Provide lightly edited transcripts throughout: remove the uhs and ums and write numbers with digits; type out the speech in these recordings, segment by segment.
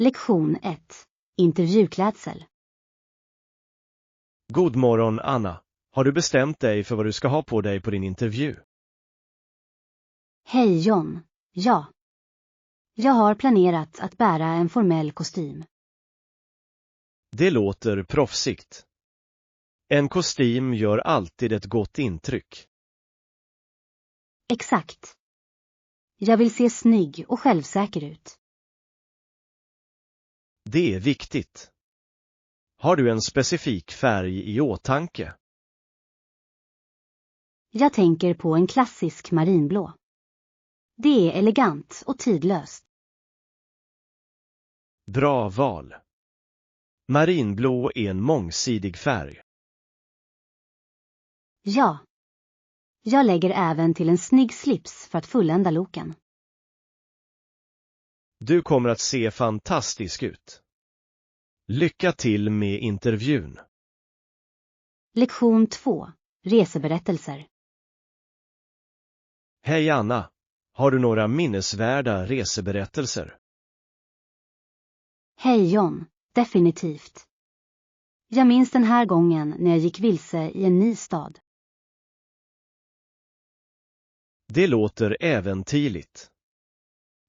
Lektion 1. Intervjuklädsel. God morgon, Anna. Har du bestämt dig för vad du ska ha på dig på din intervju? Hej John. Ja. Jag har planerat att bära en formell kostym. Det låter proffsigt. En kostym gör alltid ett gott intryck. Exakt. Jag vill se snygg och självsäker ut. Det är viktigt. Har du en specifik färg i åtanke? Jag tänker på en klassisk marinblå. Det är elegant och tidlöst. Bra val. Marinblå är en mångsidig färg. Ja. Jag lägger även till en snygg slips för att fullända looken. Du kommer att se fantastisk ut. Lycka till med intervjun. Lektion 2. Reseberättelser. Hej Anna. Har du några minnesvärda reseberättelser? Hej John. Definitivt. Jag minns den här gången när jag gick vilse i en ny stad. Det låter äventyrligt.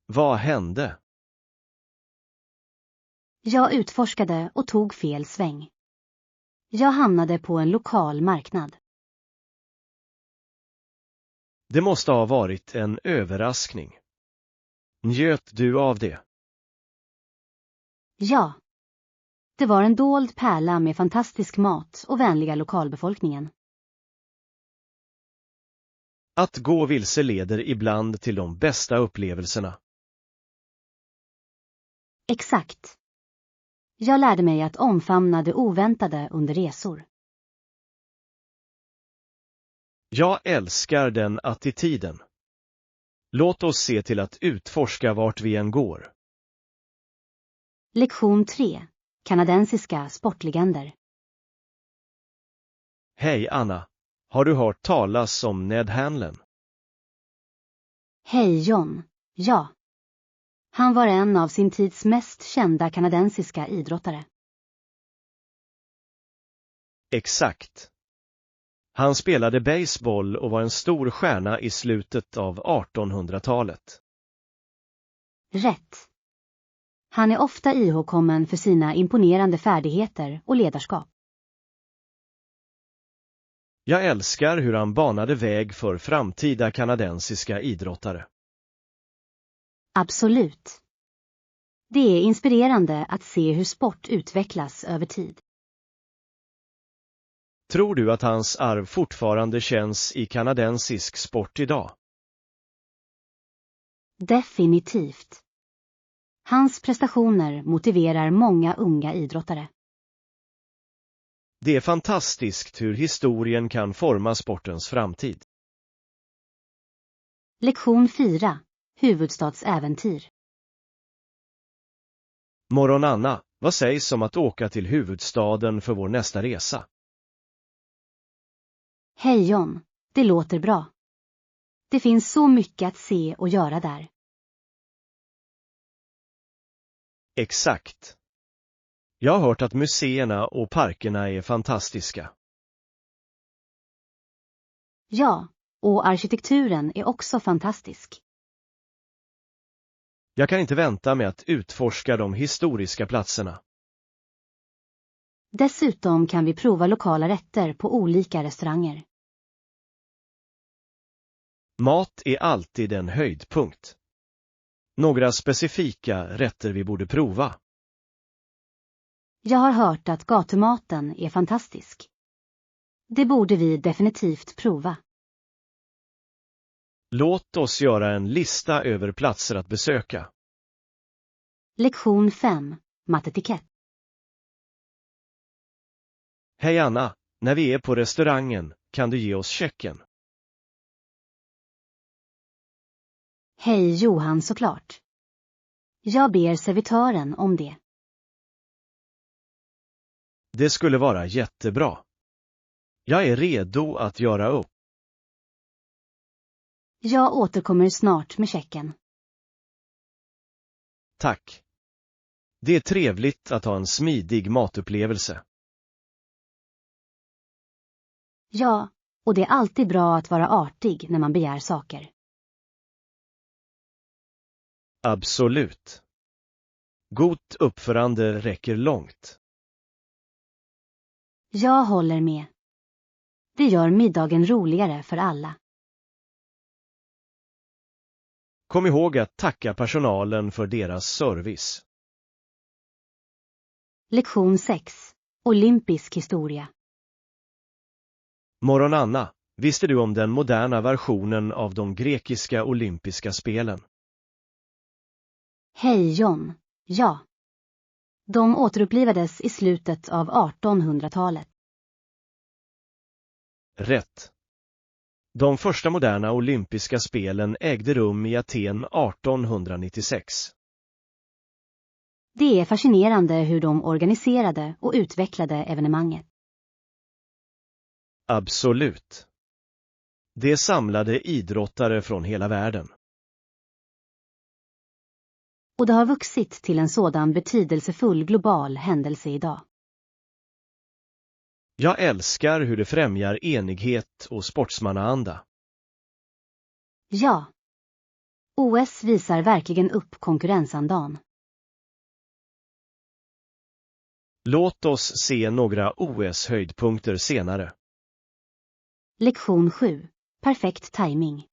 Vad hände? Jag utforskade och tog fel sväng. Jag hamnade på en lokal marknad. Det måste ha varit en överraskning. Njöt du av det? Ja. Det var en dold pärla med fantastisk mat och vänliga lokalbefolkningen. Att gå vilse leder ibland till de bästa upplevelserna. Exakt. Jag lärde mig att omfamna det oväntade under resor. Jag älskar den attityden. Låt oss se till att utforska vart vi än går. Lektion 3. Kanadensiska sportlegender. Hej Anna. Har du hört talas om Ned Hanlen? Hej John. Ja. Han var en av sin tids mest kända kanadensiska idrottare. Exakt. Han spelade baseball och var en stor stjärna i slutet av 1800-talet. Rätt. Han är ofta ihågkommen för sina imponerande färdigheter och ledarskap. Jag älskar hur han banade väg för framtida kanadensiska idrottare. Absolut. Det är inspirerande att se hur sport utvecklas över tid. Tror du att hans arv fortfarande känns i kanadensisk sport idag? Definitivt. Hans prestationer motiverar många unga idrottare. Det är fantastiskt hur historien kan forma sportens framtid. Lektion 4. Huvudstadsäventyr. Morgon Anna, vad sägs om att åka till huvudstaden för vår nästa resa? Hej John, det låter bra. Det finns så mycket att se och göra där. Exakt. Jag har hört att museerna och parkerna är fantastiska. Ja, och arkitekturen är också fantastisk. Jag kan inte vänta med att utforska de historiska platserna. Dessutom kan vi prova lokala rätter på olika restauranger. Mat är alltid en höjdpunkt. Några specifika rätter vi borde prova. Jag har hört att gatumaten är fantastisk. Det borde vi definitivt prova. Låt oss göra en lista över platser att besöka. Lektion 5. Mattetikett. Hej Anna, när vi är på restaurangen, kan du ge oss checken? Hej Johan, såklart. Jag ber servitören om det. Det skulle vara jättebra. Jag är redo att göra upp. Jag återkommer snart med checken. Tack. Det är trevligt att ha en smidig matupplevelse. Ja, och det är alltid bra att vara artig när man begär saker. Absolut. Gott uppförande räcker långt. Jag håller med. Det gör middagen roligare för alla. Kom ihåg att tacka personalen för deras service. Lektion 6. Olympisk historia. Morgon Anna, visste du om den moderna versionen av de grekiska olympiska spelen? Hej John. Ja. De återupplivades i slutet av 1800-talet. Rätt. De första moderna olympiska spelen ägde rum i Aten 1896. Det är fascinerande hur de organiserade och utvecklade evenemanget. Absolut. Det samlade idrottare från hela världen. Och det har vuxit till en sådan betydelsefull global händelse idag. Jag älskar hur det främjar enighet och sportsmannaanda. Ja. OS visar verkligen upp konkurrensandan. Låt oss se några OS-höjdpunkter senare. Lektion 7. Perfekt timing.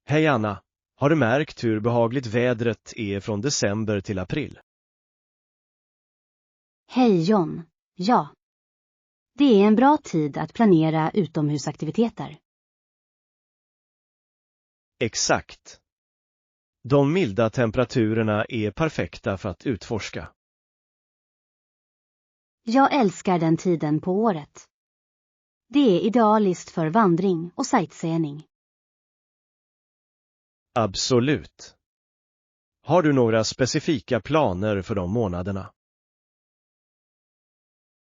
Hej Anna, har du märkt hur behagligt vädret är från december till april? Hej John. Ja. Det är en bra tid att planera utomhusaktiviteter. Exakt. De milda temperaturerna är perfekta för att utforska. Jag älskar den tiden på året. Det är idealiskt för vandring och sightseeing. Absolut. Har du några specifika planer för de månaderna?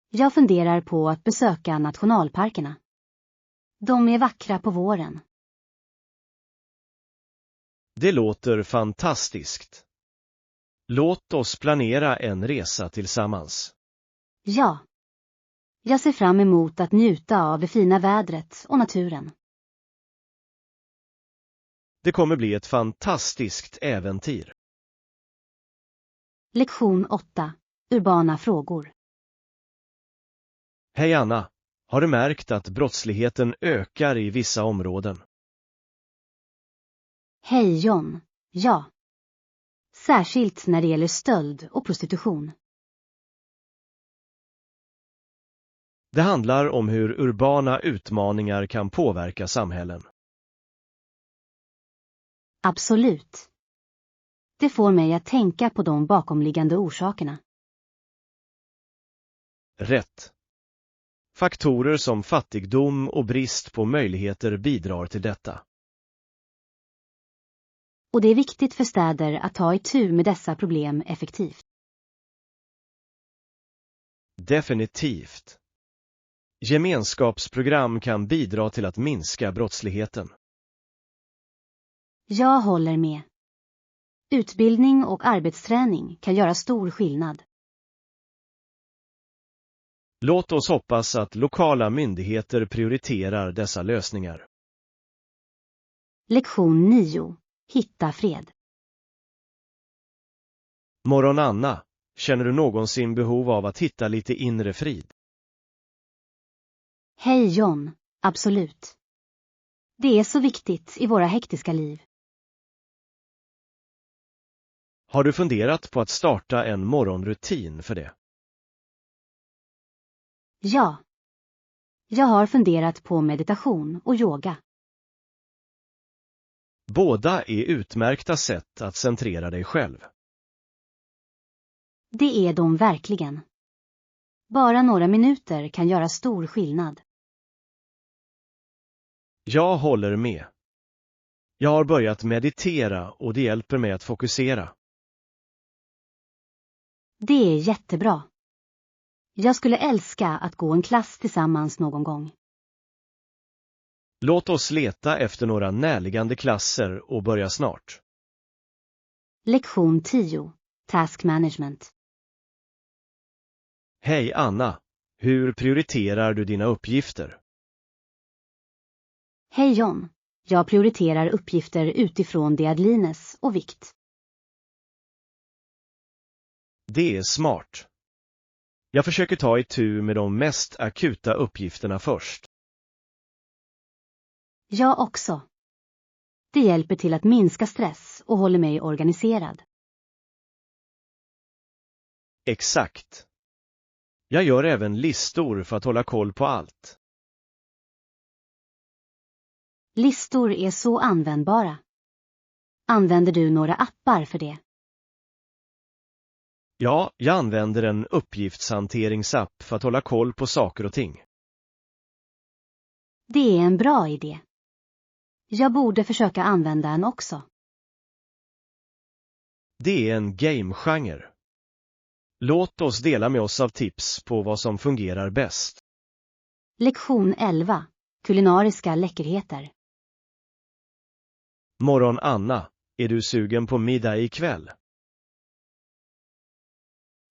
Jag funderar på att besöka nationalparkerna. De är vackra på våren. Det låter fantastiskt. Låt oss planera en resa tillsammans. Ja. Jag ser fram emot att njuta av det fina vädret och naturen. Det kommer bli ett fantastiskt äventyr. Lektion 8. Urbana frågor. Hej Anna, har du märkt att brottsligheten ökar i vissa områden? Hej John. Ja. Särskilt när det gäller stöld och prostitution. Det handlar om hur urbana utmaningar kan påverka samhällen. Absolut. Det får mig att tänka på de bakomliggande orsakerna. Rätt. Faktorer som fattigdom och brist på möjligheter bidrar till detta. Och det är viktigt för städer att ta itu med dessa problem effektivt. Definitivt. Gemenskapsprogram kan bidra till att minska brottsligheten. Jag håller med. Utbildning och arbetsträning kan göra stor skillnad. Låt oss hoppas att lokala myndigheter prioriterar dessa lösningar. Lektion 9. Hitta fred. Morgon Anna, känner du någonsin behov av att hitta lite inre frid? Hej John, absolut. Det är så viktigt i våra hektiska liv. Har du funderat på att starta en morgonrutin för det? Ja. Jag har funderat på meditation och yoga. Båda är utmärkta sätt att centrera dig själv. Det är de verkligen. Bara några minuter kan göra stor skillnad. Jag håller med. Jag har börjat meditera och det hjälper mig att fokusera. Det är jättebra. Jag skulle älska att gå en klass tillsammans någon gång. Låt oss leta efter några närliggande klasser och börja snart. Lektion 10. Task management. Hej Anna, hur prioriterar du dina uppgifter? Hej John. Jag prioriterar uppgifter utifrån deadlines och vikt. Det är smart. Jag försöker ta itu med de mest akuta uppgifterna först. Jag också. Det hjälper till att minska stress och håller mig organiserad. Exakt. Jag gör även listor för att hålla koll på allt. Listor är så användbara. Använder du några appar för det? Ja, jag använder en uppgiftshanteringsapp för att hålla koll på saker och ting. Det är en bra idé. Jag borde försöka använda en också. Det är en game-genre. Låt oss dela med oss av tips på vad som fungerar bäst. Lektion 11. Kulinariska läckerheter. Morgon Anna, är du sugen på middag ikväll?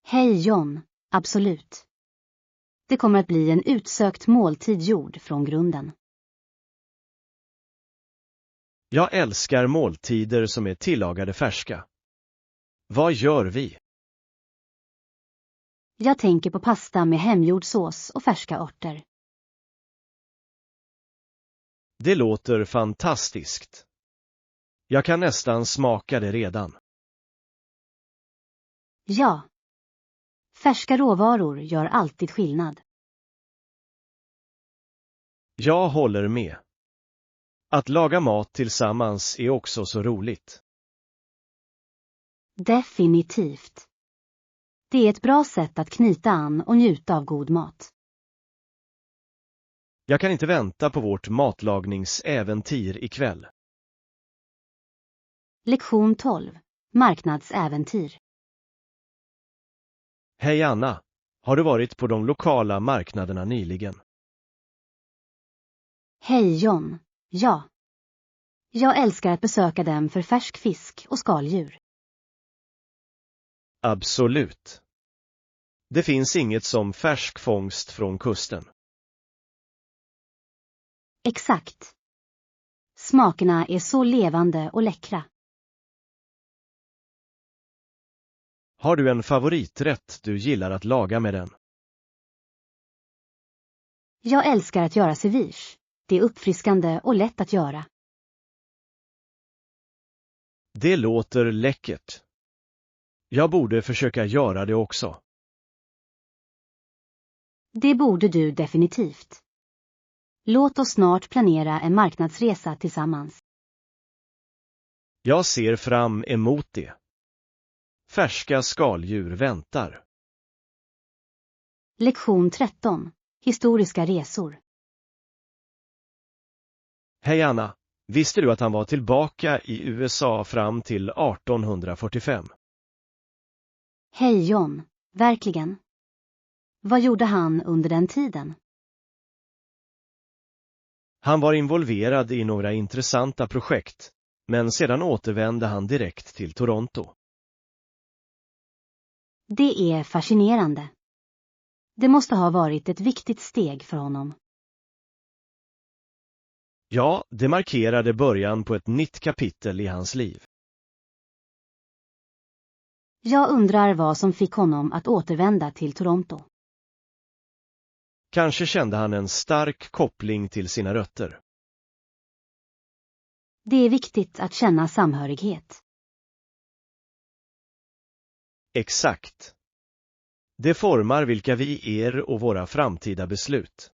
Hej John, absolut. Det kommer att bli en utsökt måltid gjord från grunden. Jag älskar måltider som är tillagade färska. Vad gör vi? Jag tänker på pasta med hemgjord sås och färska örter. Det låter fantastiskt. Jag kan nästan smaka det redan. Ja. Färska råvaror gör alltid skillnad. Jag håller med. Att laga mat tillsammans är också så roligt. Definitivt. Det är ett bra sätt att knyta an och njuta av god mat. Jag kan inte vänta på vårt matlagningsäventyr ikväll. Lektion 12. Marknadsäventyr. Hej Anna, har du varit på de lokala marknaderna nyligen? Hej John. Ja. Jag älskar att besöka dem för färsk fisk och skaldjur. Absolut. Det finns inget som färsk fångst från kusten. Exakt. Smakerna är så levande och läckra. Har du en favoriträtt du gillar att laga med den? Jag älskar att göra ceviche. Det är uppfriskande och lätt att göra. Det låter läckert. Jag borde försöka göra det också. Det borde du definitivt. Låt oss snart planera en marknadsresa tillsammans. Jag ser fram emot det. Färska skaldjur väntar. Lektion 13. Historiska resor. Hej Anna, visste du att han var tillbaka i USA fram till 1845? Hej John, verkligen. Vad gjorde han under den tiden? Han var involverad i några intressanta projekt, men sedan återvände han direkt till Toronto. Det är fascinerande. Det måste ha varit ett viktigt steg för honom. Ja, det markerade början på ett nytt kapitel i hans liv. Jag undrar vad som fick honom att återvända till Toronto. Kanske kände han en stark koppling till sina rötter. Det är viktigt att känna samhörighet. Exakt. Det formar vilka vi är och våra framtida beslut.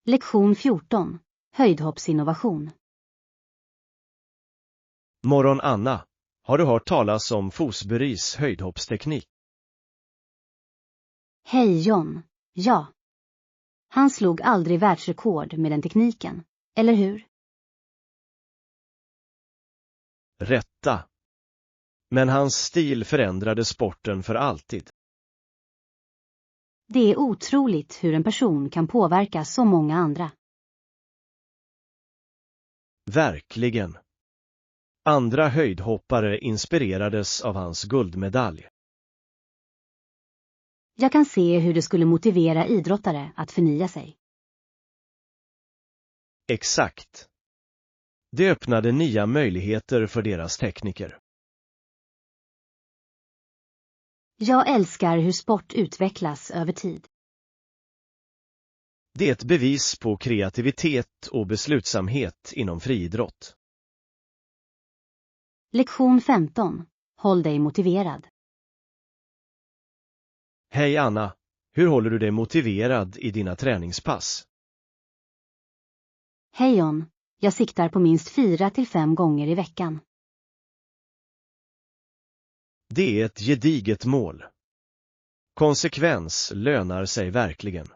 Lektion 14. Höjdhoppsinnovation. Morgon Anna, har du hört talas om Fosburys höjdhoppsteknik? Hej John. Ja. Han slog aldrig världsrekord med den tekniken, eller hur? Rätta. Men hans stil förändrade sporten för alltid. Det är otroligt hur en person kan påverka så många andra. Verkligen. Andra höjdhoppare inspirerades av hans guldmedalj. Jag kan se hur det skulle motivera idrottare att förnya sig. Exakt. Det öppnade nya möjligheter för deras tekniker. Jag älskar hur sport utvecklas över tid. Det är ett bevis på kreativitet och beslutsamhet inom friidrott. Lektion 15. Håll dig motiverad. Hej Anna, hur håller du dig motiverad i dina träningspass? Hej John, jag siktar på minst 4 till 5 gånger i veckan. Det är ett gediget mål. Konsekvens lönar sig verkligen.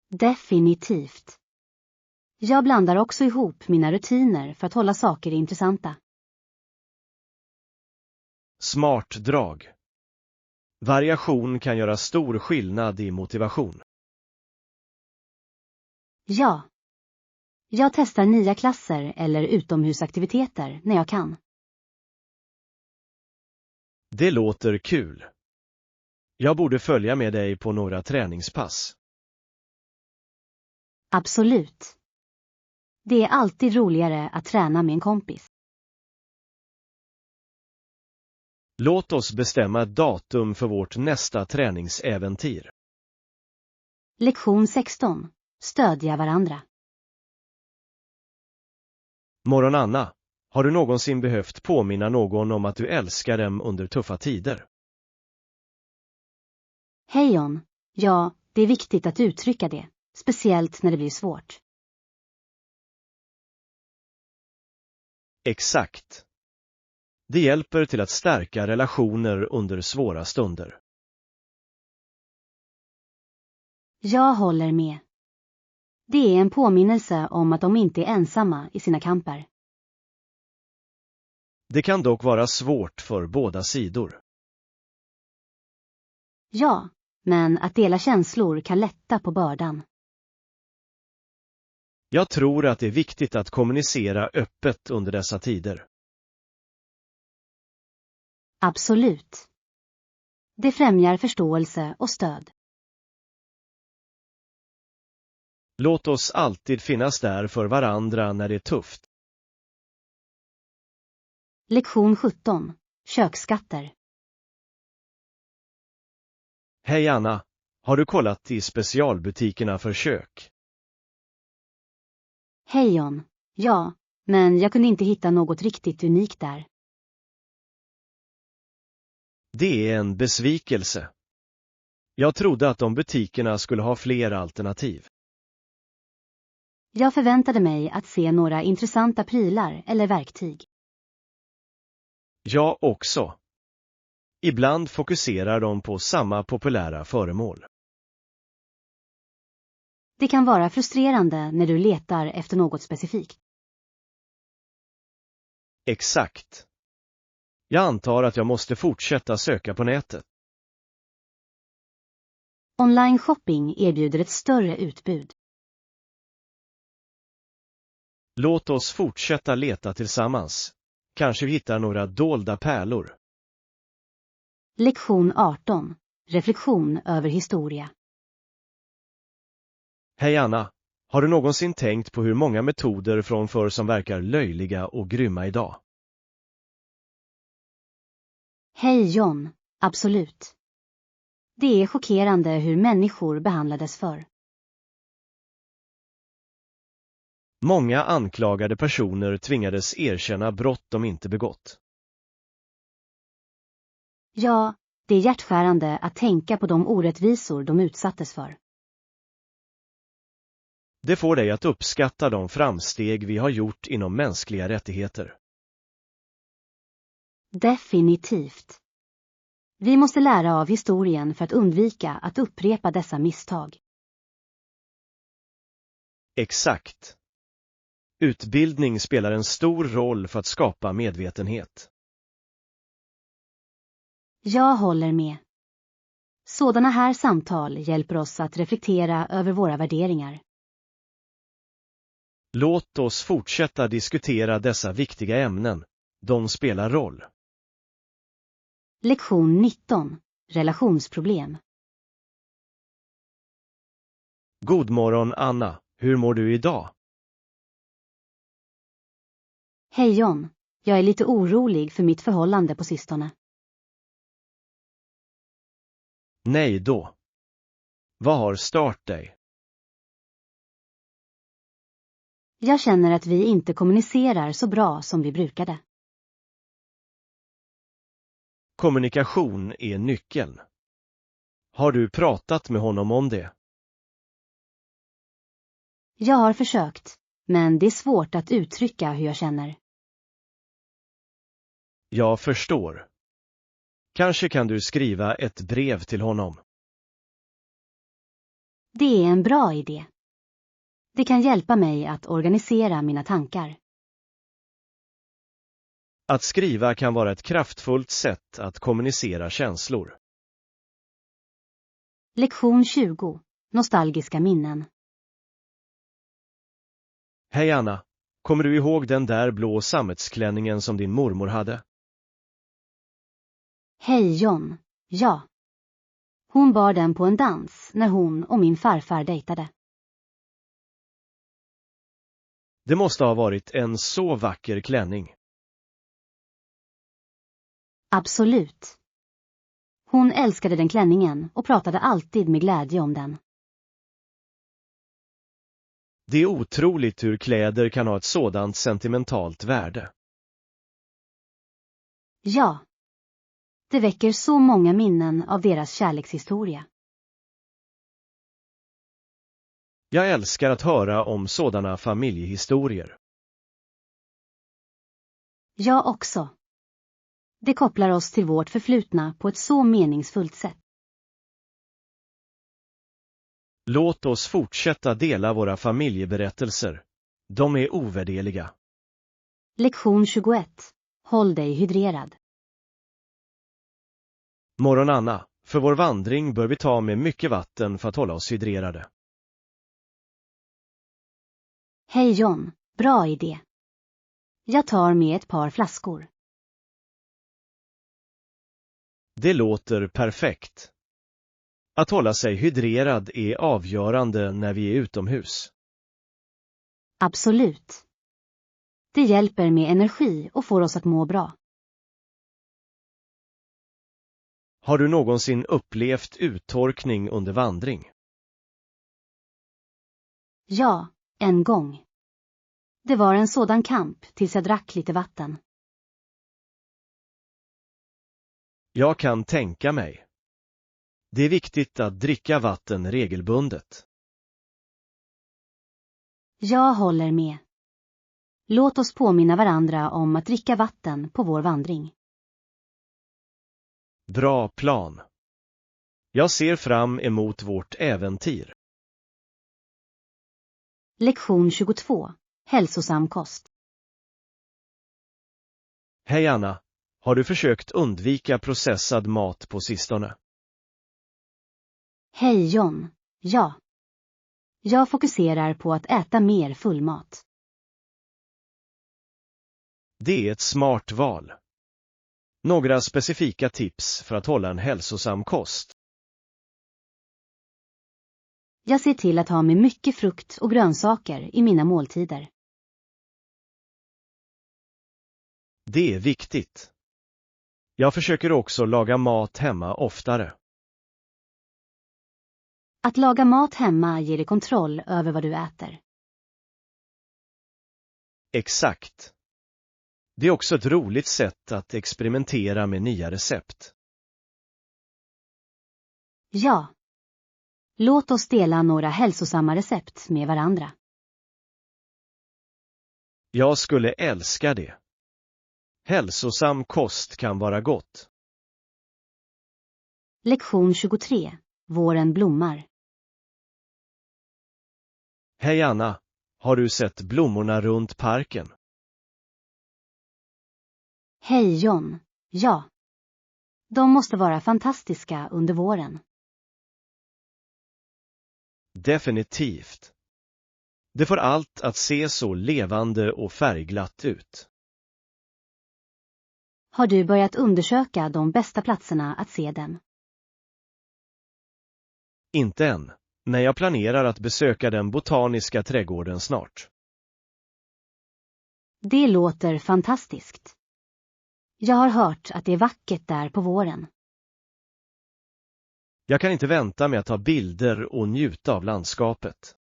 Definitivt. Jag blandar också ihop mina rutiner för att hålla saker intressanta. Smart drag. Variation kan göra stor skillnad i motivation. Ja. Jag testar nya klasser eller utomhusaktiviteter när jag kan. Det låter kul. Jag borde följa med dig på några träningspass. Absolut. Det är alltid roligare att träna med en kompis. Låt oss bestämma ett datum för vårt nästa träningsäventyr. Lektion 16. Stödja varandra. Morgon Anna, har du någonsin behövt påminna någon om att du älskar dem under tuffa tider? Hej John. Ja, det är viktigt att uttrycka det. Speciellt när det blir svårt. Exakt. Det hjälper till att stärka relationer under svåra stunder. Jag håller med. Det är en påminnelse om att de inte är ensamma i sina kamper. Det kan dock vara svårt för båda sidor. Ja, men att dela känslor kan lätta på bördan. Jag tror att det är viktigt att kommunicera öppet under dessa tider. Absolut. Det främjar förståelse och stöd. Låt oss alltid finnas där för varandra när det är tufft. Lektion 17. Köksskatter. Hej Anna, har du kollat i specialbutikerna för kök? Hej John. Ja, men jag kunde inte hitta något riktigt unikt där. Det är en besvikelse. Jag trodde att de butikerna skulle ha fler alternativ. Jag förväntade mig att se några intressanta prylar eller verktyg. Jag också. Ibland fokuserar de på samma populära föremål. Det kan vara frustrerande när du letar efter något specifikt. Exakt. Jag antar att jag måste fortsätta söka på nätet. Online shopping erbjuder ett större utbud. Låt oss fortsätta leta tillsammans. Kanske vi hittar några dolda pärlor. Lektion 18. Reflektion över historia. Hej Anna, har du någonsin tänkt på hur många metoder från förr som verkar löjliga och grymma idag? Hej John. Absolut. Det är chockerande hur människor behandlades förr. Många anklagade personer tvingades erkänna brott de inte begått. Ja, det är hjärtskärande att tänka på de orättvisor de utsattes för. Det får dig att uppskatta de framsteg vi har gjort inom mänskliga rättigheter. Definitivt. Vi måste lära av historien för att undvika att upprepa dessa misstag. Exakt. Utbildning spelar en stor roll för att skapa medvetenhet. Jag håller med. Sådana här samtal hjälper oss att reflektera över våra värderingar. Låt oss fortsätta diskutera dessa viktiga ämnen. De spelar roll. Lektion 19. Relationsproblem. God morgon Anna, hur mår du idag? Hej John, jag är lite orolig för mitt förhållande på sistone. Nej då. Vad har stört dig? Jag känner att vi inte kommunicerar så bra som vi brukade. Kommunikation är nyckeln. Har du pratat med honom om det? Jag har försökt, men det är svårt att uttrycka hur jag känner. Jag förstår. Kanske kan du skriva ett brev till honom. Det är en bra idé. Det kan hjälpa mig att organisera mina tankar. Att skriva kan vara ett kraftfullt sätt att kommunicera känslor. Lektion 20. Nostalgiska minnen. Hej Anna, kommer du ihåg den där blå sammetsklänningen som din mormor hade? Hej John, ja. Hon bar den på en dans när hon och min farfar dejtade. Det måste ha varit en så vacker klänning. Absolut. Hon älskade den klänningen och pratade alltid med glädje om den. Det är otroligt hur kläder kan ha ett sådant sentimentalt värde. Ja. Det väcker så många minnen av deras kärlekshistoria. Jag älskar att höra om sådana familjehistorier. Jag också. Det kopplar oss till vårt förflutna på ett så meningsfullt sätt. Låt oss fortsätta dela våra familjeberättelser. De är ovärderliga. Lektion 21. Håll dig hydrerad. Morgon Anna, för vår vandring bör vi ta med mycket vatten för att hålla oss hydrerade. Hej John, bra idé. Jag tar med ett par flaskor. Det låter perfekt. Att hålla sig hydrerad är avgörande när vi är utomhus. Absolut. Det hjälper med energi och får oss att må bra. Har du någonsin upplevt uttorkning under vandring? Ja, en gång. Det var en sådan kamp tills jag drack lite vatten. Jag kan tänka mig. Det är viktigt att dricka vatten regelbundet. Jag håller med. Låt oss påminna varandra om att dricka vatten på vår vandring. Bra plan. Jag ser fram emot vårt äventyr. Lektion 22. Hälsosam kost. Hej Anna, har du försökt undvika processad mat på sistone? Hej John, ja. Jag fokuserar på att äta mer fullmat. Det är ett smart val. Några specifika tips för att hålla en hälsosam kost. Jag ser till att ha med mycket frukt och grönsaker i mina måltider. Det är viktigt. Jag försöker också laga mat hemma oftare. Att laga mat hemma ger dig kontroll över vad du äter. Exakt. Det är också ett roligt sätt att experimentera med nya recept. Ja. Låt oss dela några hälsosamma recept med varandra. Jag skulle älska det. Hälsosam kost kan vara gott. Lektion 23. Våren blommar. Hej Anna, har du sett blommorna runt parken? Hej John, ja. De måste vara fantastiska under våren. Definitivt. Det får allt att se så levande och färgglatt ut. Har du börjat undersöka de bästa platserna att se dem? Inte än, men jag planerar att besöka den botaniska trädgården snart. Det låter fantastiskt. Jag har hört att det är vackert där på våren. Jag kan inte vänta med att ta bilder och njuta av landskapet.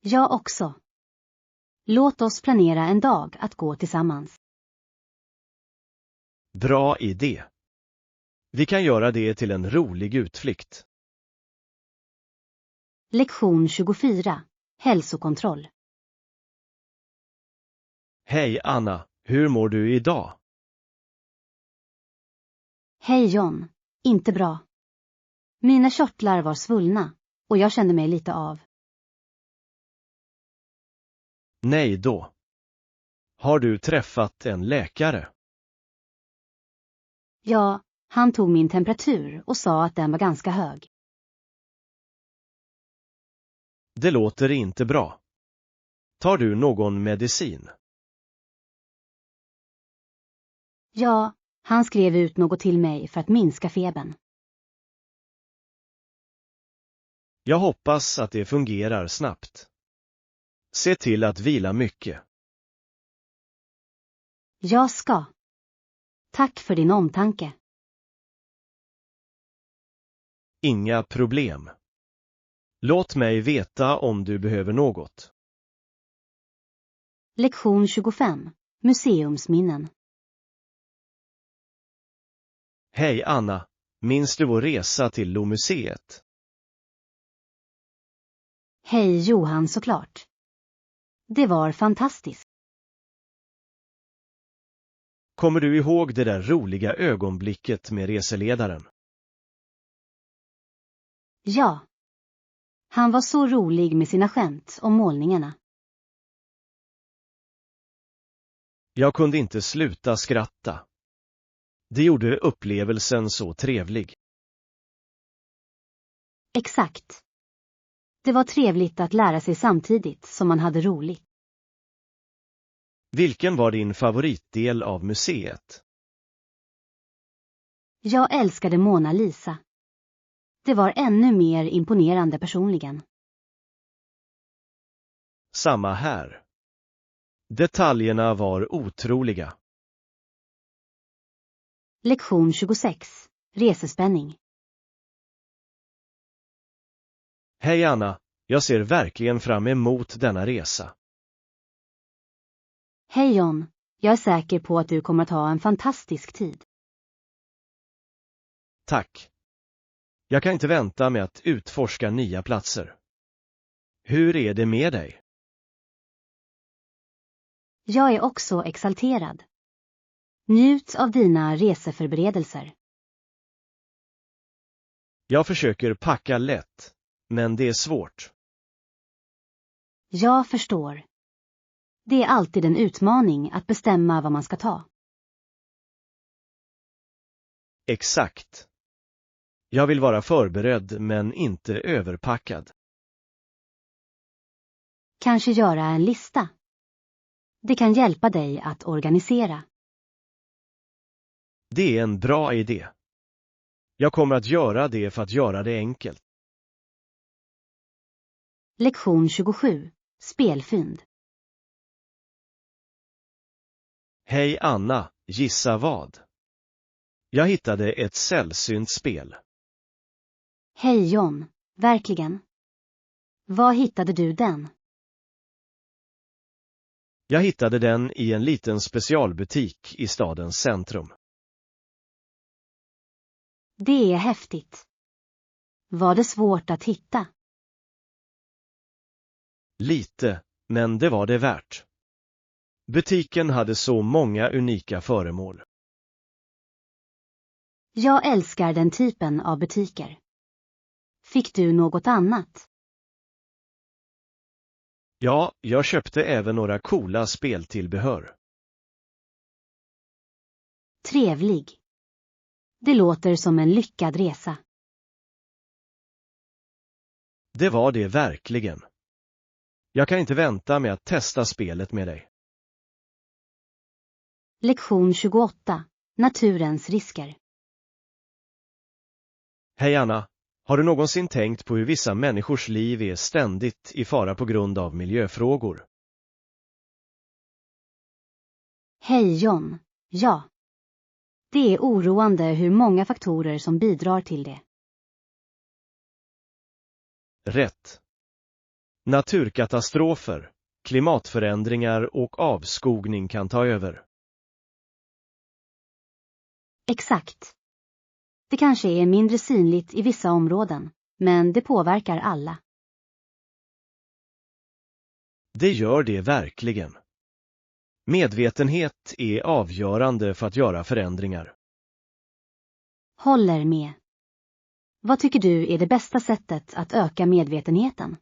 Jag också. Låt oss planera en dag att gå tillsammans. Bra idé. Vi kan göra det till en rolig utflykt. Lektion 24. Hälsokontroll. Hej Anna, hur mår du idag? Hej John. Inte bra. Mina körtlar var svullna och jag kände mig lite av. Nej då. Har du träffat en läkare? Ja, han tog min temperatur och sa att den var ganska hög. Det låter inte bra. Tar du någon medicin? Ja, han skrev ut något till mig för att minska febern. Jag hoppas att det fungerar snabbt. Se till att vila mycket. Jag ska. Tack för din omtanke. Inga problem. Låt mig veta om du behöver något. Lektion 25. Museumsminnen. Hej Anna, minns du vår resa till Lomuseet? Hej Johan, såklart. Det var fantastiskt. Kommer du ihåg det där roliga ögonblicket med reseledaren? Ja. Han var så rolig med sina skämt om målningarna. Jag kunde inte sluta skratta. Det gjorde upplevelsen så trevlig. Exakt. Det var trevligt att lära sig samtidigt som man hade roligt. Vilken var din favoritdel av museet? Jag älskade Mona Lisa. Det var ännu mer imponerande personligen. Samma här. Detaljerna var otroliga. Lektion 26. Resespänning. Hej Anna, jag ser verkligen fram emot denna resa. Hej John, jag är säker på att du kommer att ha en fantastisk tid. Tack. Jag kan inte vänta med att utforska nya platser. Hur är det med dig? Jag är också exalterad. Njut av dina reseförberedelser. Jag försöker packa lätt, men det är svårt. Jag förstår. Det är alltid en utmaning att bestämma vad man ska ta. Exakt. Jag vill vara förberedd men inte överpackad. Kanske göra en lista. Det kan hjälpa dig att organisera. Det är en bra idé. Jag kommer att göra det för att göra det enkelt. Lektion 27. Spelfynd. Hej Anna, gissa vad? Jag hittade ett sällsynt spel. Hej John, verkligen. Var hittade du den? Jag hittade den i en liten specialbutik i stadens centrum. Det är häftigt. Var det svårt att hitta? Lite, men det var det värt. Butiken hade så många unika föremål. Jag älskar den typen av butiker. Fick du något annat? Ja, jag köpte även några coola speltillbehör. Trevlig. Det låter som en lyckad resa. Det var det verkligen. Jag kan inte vänta med att testa spelet med dig. Lektion 28. Naturens risker. Hej Anna, har du någonsin tänkt på hur vissa människors liv är ständigt i fara på grund av miljöfrågor? Hej John. Ja. Det är oroande hur många faktorer som bidrar till det. Rätt. Naturkatastrofer, klimatförändringar och avskogning kan ta över. Exakt. Det kanske är mindre synligt i vissa områden, men det påverkar alla. Det gör det verkligen. Medvetenhet är avgörande för att göra förändringar. Håller med. Vad tycker du är det bästa sättet att öka medvetenheten?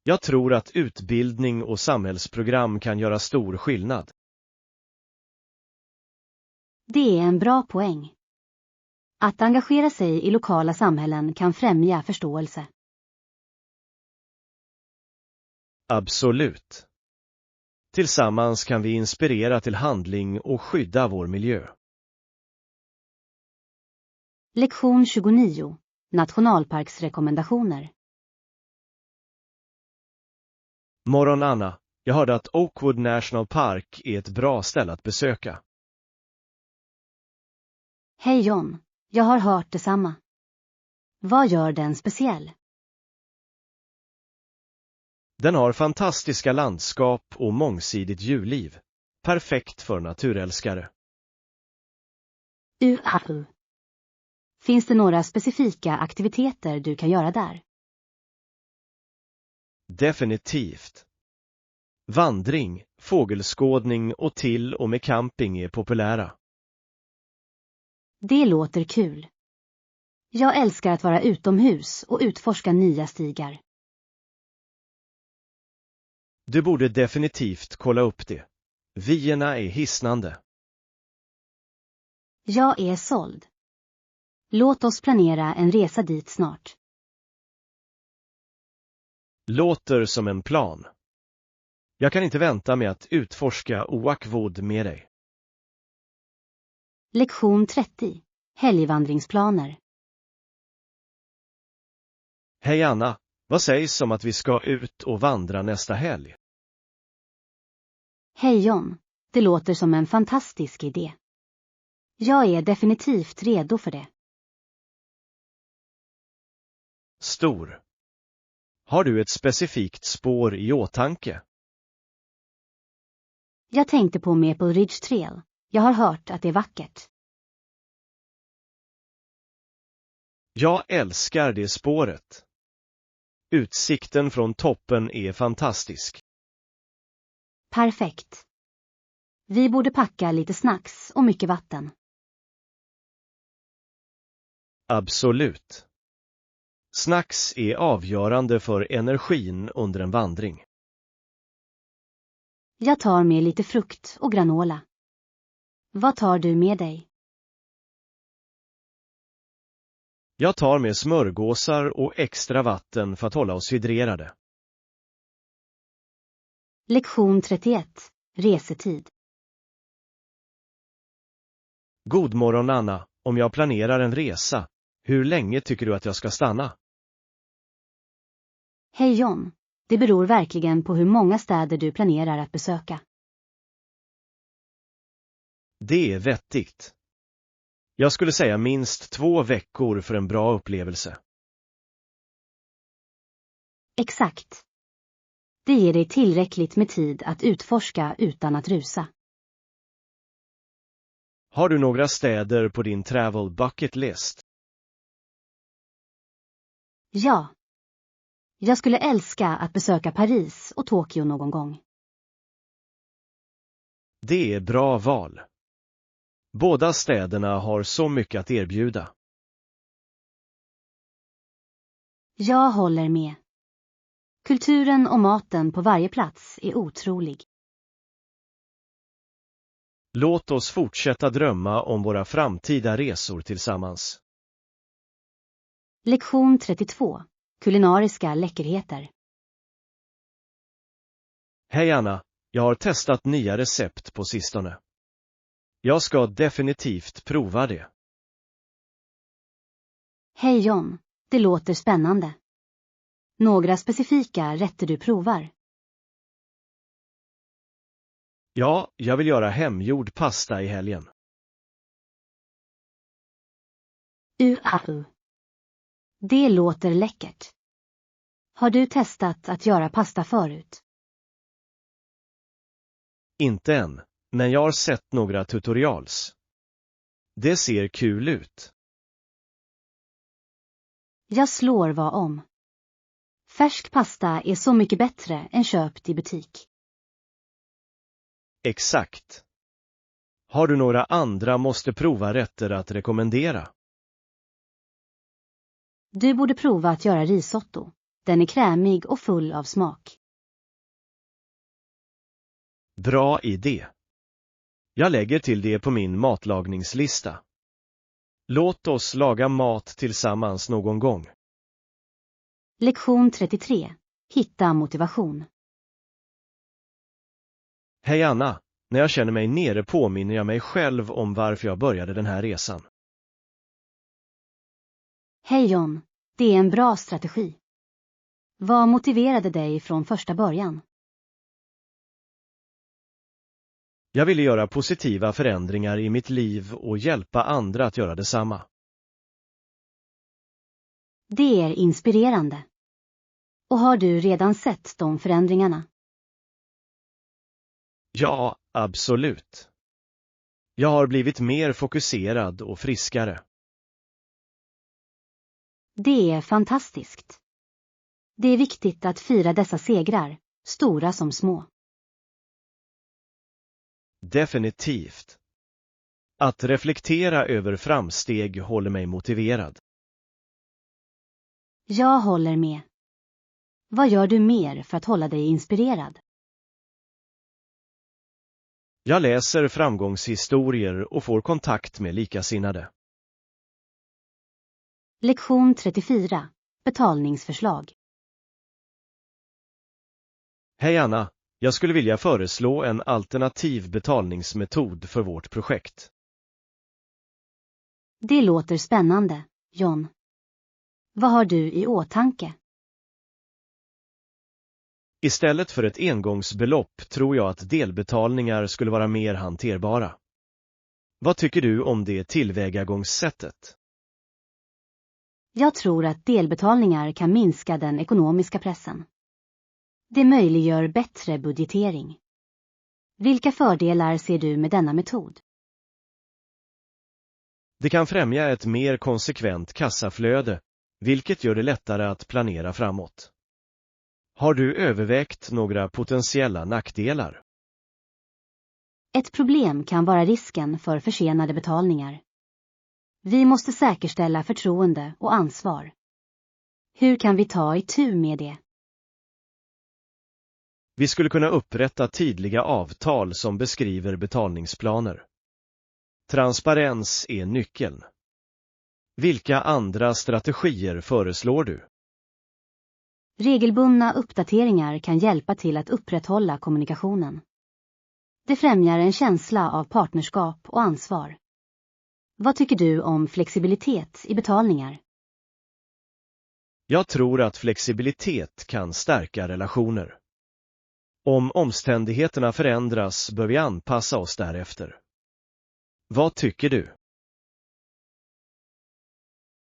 Jag tror att utbildning och samhällsprogram kan göra stor skillnad. Det är en bra poäng. Att engagera sig i lokala samhällen kan främja förståelse. Absolut. Tillsammans kan vi inspirera till handling och skydda vår miljö. Lektion 29. Nationalparksrekommendationer. Morgon Anna, jag hörde att Oakwood National Park är ett bra ställe att besöka. Hej John, jag har hört detsamma. Vad gör den speciell? Den har fantastiska landskap och mångsidigt djurliv. Perfekt för naturälskare. Finns det några specifika aktiviteter du kan göra där? Definitivt. Vandring, fågelskådning och till och med camping är populära. Det låter kul. Jag älskar att vara utomhus och utforska nya stigar. Du borde definitivt kolla upp det. Vyerna är hisnande. Jag är såld. Låt oss planera en resa dit snart. Låter som en plan. Jag kan inte vänta med att utforska Oakwood med dig. Lektion 30. Helgvandringsplaner. Hej Anna, vad sägs om att vi ska ut och vandra nästa helg? Hej John, det låter som en fantastisk idé. Jag är definitivt redo för det. Stor. Har du ett specifikt spår i åtanke? Jag tänkte på Maple Ridge Trail. Jag har hört att det är vackert. Jag älskar det spåret. Utsikten från toppen är fantastisk. Perfekt. Vi borde packa lite snacks och mycket vatten. Absolut. Snacks är avgörande för energin under en vandring. Jag tar med lite frukt och granola. Vad tar du med dig? Jag tar med smörgåsar och extra vatten för att hålla oss hydrerade. Lektion 31. Resetid. God morgon Anna, om jag planerar en resa, hur länge tycker du att jag ska stanna? Hej John, det beror verkligen på hur många städer du planerar att besöka. Det är vettigt. Jag skulle säga minst 2 veckor för en bra upplevelse. Exakt. Det ger dig tillräckligt med tid att utforska utan att rusa. Har du några städer på din travel bucket list? Ja. Jag skulle älska att besöka Paris och Tokyo någon gång. Det är bra val. Båda städerna har så mycket att erbjuda. Jag håller med. Kulturen och maten på varje plats är otrolig. Låt oss fortsätta drömma om våra framtida resor tillsammans. Lektion 32. Kulinariska läckerheter. Hej Anna, jag har testat nya recept på sistone. Jag ska definitivt prova det. Hej John, det låter spännande. Några specifika rätter du provar? Ja, jag vill göra hemgjord pasta i helgen. Det låter läckert. Har du testat att göra pasta förut? Inte än, men jag har sett några tutorials. Det ser kul ut. Jag slår vad om. Färsk pasta är så mycket bättre än köpt i butik. Exakt. Har du några andra måste prova rätter att rekommendera? Du borde prova att göra risotto. Den är krämig och full av smak. Bra idé. Jag lägger till det på min matlagningslista. Låt oss laga mat tillsammans någon gång. Lektion 33. Hitta motivation. Hej Anna, när jag känner mig nere påminner jag mig själv om varför jag började den här resan. Hej John, det är en bra strategi. Vad motiverade dig från första början? Jag ville göra positiva förändringar i mitt liv och hjälpa andra att göra detsamma. Det är inspirerande. Och har du redan sett de förändringarna? Ja, absolut. Jag har blivit mer fokuserad och friskare. Det är fantastiskt. Det är viktigt att fira dessa segrar, stora som små. Definitivt. Att reflektera över framsteg håller mig motiverad. Jag håller med. Vad gör du mer för att hålla dig inspirerad? Jag läser framgångshistorier och får kontakt med likasinnade. Lektion 34. Betalningsförslag. Hej Anna, jag skulle vilja föreslå en alternativ betalningsmetod för vårt projekt. Det låter spännande, John. Vad har du i åtanke? Istället för ett engångsbelopp tror jag att delbetalningar skulle vara mer hanterbara. Vad tycker du om det tillvägagångssättet? Jag tror att delbetalningar kan minska den ekonomiska pressen. Det möjliggör bättre budgetering. Vilka fördelar ser du med denna metod? Det kan främja ett mer konsekvent kassaflöde, vilket gör det lättare att planera framåt. Har du övervägt några potentiella nackdelar? Ett problem kan vara risken för försenade betalningar. Vi måste säkerställa förtroende och ansvar. Hur kan vi ta itu med det? Vi skulle kunna upprätta tydliga avtal som beskriver betalningsplaner. Transparens är nyckeln. Vilka andra strategier föreslår du? Regelbundna uppdateringar kan hjälpa till att upprätthålla kommunikationen. Det främjar en känsla av partnerskap och ansvar. Vad tycker du om flexibilitet i betalningar? Jag tror att flexibilitet kan stärka relationer. Om omständigheterna förändras bör vi anpassa oss därefter. Vad tycker du?